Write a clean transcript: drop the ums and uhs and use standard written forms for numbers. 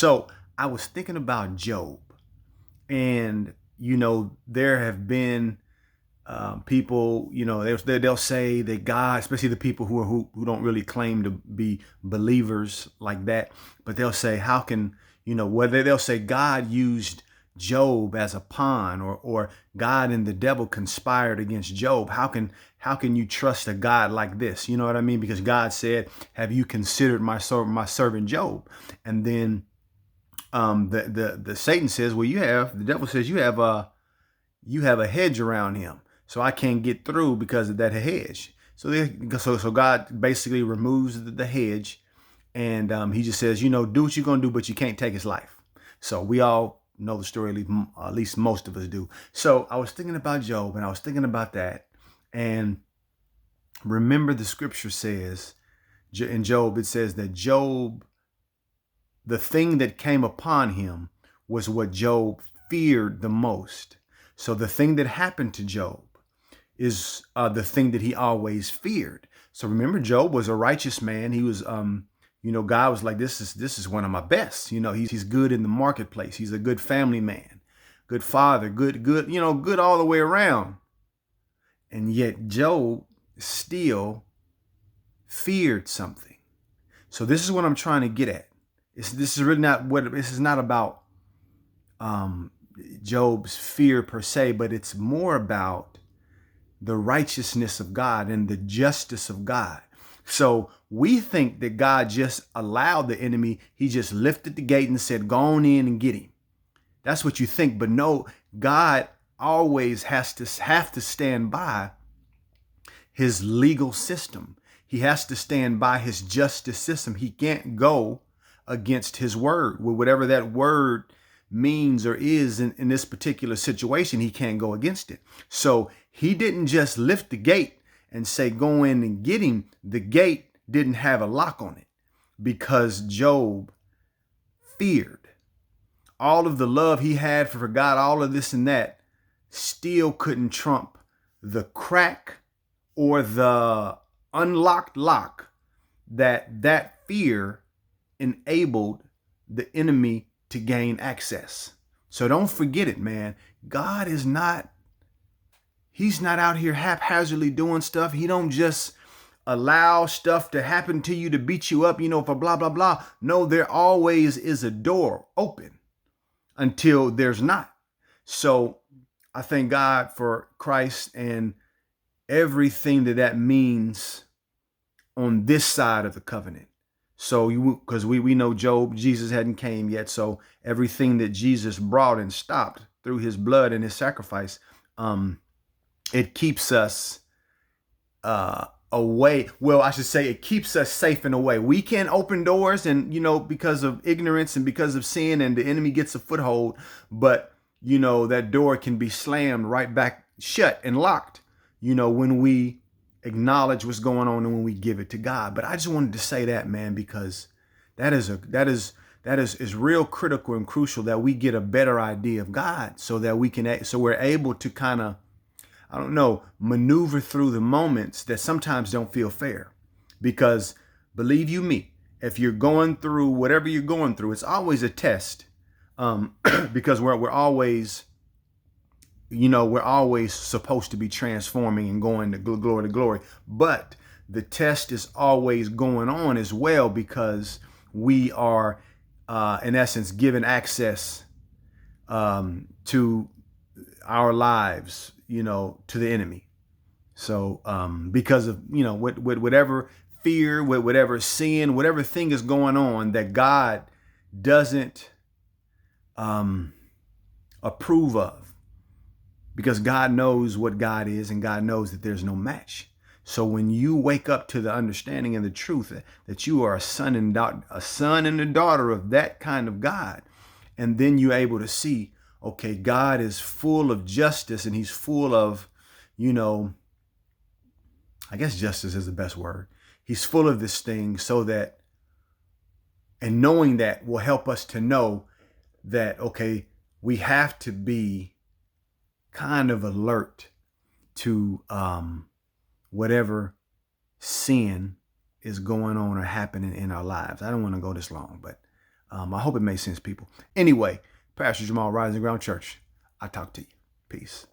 So I was thinking about Job, and there have been people, they'll say that God, especially the people who don't really claim to be believers like that, but they'll say, how can, whether they'll say God used Job as a pawn, or God and the devil conspired against Job. How can you trust a God like this? You know what I mean? Because God said, have you considered my servant Job? And then the Satan says, well, the devil says you have a hedge around him, so I can't get through because of that hedge. So God basically removes the hedge, and he just says, do what you're gonna do, but you can't take his life. So we all know the story, at least most of us do. So I was thinking about Job, and I was thinking about that, and remember the scripture says in Job, it says that Job, the thing that came upon him was what Job feared the most. So the thing that happened to Job is the thing that he always feared. So remember, Job was a righteous man. He was, God was like, this is one of my best. He's good in the marketplace. He's a good family man, good father, good, good all the way around. And yet Job still feared something. So this is what I'm trying to get at. This is really not what this is not about. Job's fear per se, but it's more about the righteousness of God and the justice of God. So we think that God just allowed the enemy. He just lifted the gate and said, go on in and get him. That's what you think. But no, God always have to stand by his legal system. He has to stand by his justice system. He can't go against his word. Well, whatever that word means or is in this particular situation, he can't go against it. So he didn't just lift the gate and say, go in and get him. The gate didn't have a lock on it because Job feared. All of the love he had for God, all of this and that, still couldn't trump the crack or the unlocked lock that fear enabled the enemy to gain access. So don't forget it, man. God is not, he's not out here haphazardly doing stuff. He don't just allow stuff to happen to you to beat you up, for blah, blah, blah. No, there always is a door open until there's not. So I thank God for Christ and everything that means on this side of the covenant. So because we know Jesus hadn't came yet. So everything that Jesus brought and stopped through his blood and his sacrifice, it keeps us away. Well, I should say it keeps us safe in a way. We can open doors and, because of ignorance and because of sin, and the enemy gets a foothold, but that door can be slammed right back shut and locked, when we acknowledge what's going on and when we give it to God. But I just wanted to say that, man, because that is real critical and crucial that we get a better idea of God so that we're able to kind of, maneuver through the moments that sometimes don't feel fair. Because believe you me, if you're going through whatever you're going through, it's always a test. Because we're always supposed to be transforming and going to glory to glory. But the test is always going on as well, because we are, in essence, given access to our lives, to the enemy. So because of, whatever fear, whatever sin, whatever thing is going on that God doesn't approve of, because God knows what God is and God knows that there's no match. So when you wake up to the understanding and the truth that you are a son and a daughter of that kind of God, and then you're able to see, okay, God is full of justice, and he's full of, I guess justice is the best word. He's full of this thing, so that, and knowing that will help us to know that, okay, we have to be kind of alert to whatever sin is going on or happening in our lives. I don't want to go this long, but I hope it made sense, people. Anyway, Pastor Jamal, Rising Ground Church, I talk to you. Peace.